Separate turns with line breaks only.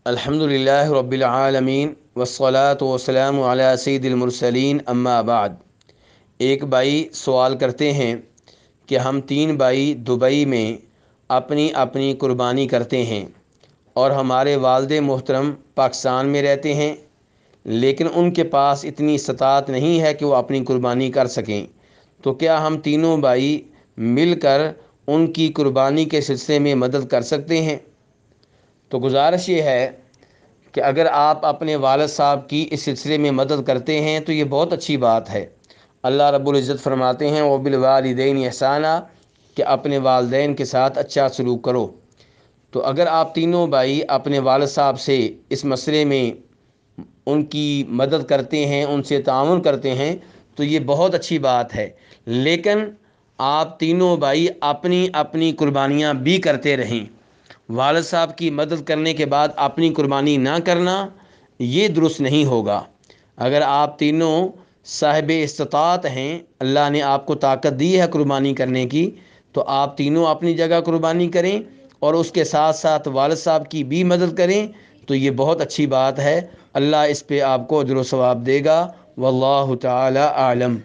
الحمدللہ رب العالمین والصلاة والسلام علی سید المرسلین اما بعد۔ ایک بھائی سوال کرتے ہیں کہ ہم 3 بھائی دبئی میں اپنی اپنی قربانی کرتے ہیں اور ہمارے والد محترم پاکستان میں رہتے ہیں، لیکن ان کے پاس اتنی استطاعت نہیں ہے کہ وہ اپنی قربانی کر سکیں، تو کیا ہم تینوں بھائی مل کر ان کی قربانی کے سلسلے میں مدد کر سکتے ہیں؟ تو گزارش یہ ہے کہ اگر آپ اپنے والد صاحب کی اس سلسلے میں مدد کرتے ہیں تو یہ بہت اچھی بات ہے۔ اللہ رب العزت فرماتے ہیں وَبِالْوَالِدَيْنِ احسانا، کہ اپنے والدین کے ساتھ اچھا سلوک کرو۔ تو اگر آپ تینوں بھائی اپنے والد صاحب سے اس مسئلے میں ان کی مدد کرتے ہیں، ان سے تعاون کرتے ہیں، تو یہ بہت اچھی بات ہے، لیکن آپ تینوں بھائی اپنی اپنی قربانیاں بھی کرتے رہیں۔ والد صاحب کی مدد کرنے کے بعد اپنی قربانی نہ کرنا یہ درست نہیں ہوگا۔ اگر آپ تینوں صاحب استطاعت ہیں، اللہ نے آپ کو طاقت دی ہے قربانی کرنے کی، تو آپ تینوں اپنی جگہ قربانی کریں اور اس کے ساتھ ساتھ والد صاحب کی بھی مدد کریں، تو یہ بہت اچھی بات ہے۔ اللہ اس پہ آپ کو اجر و ثواب دے گا۔ واللہ تعالی اعلم۔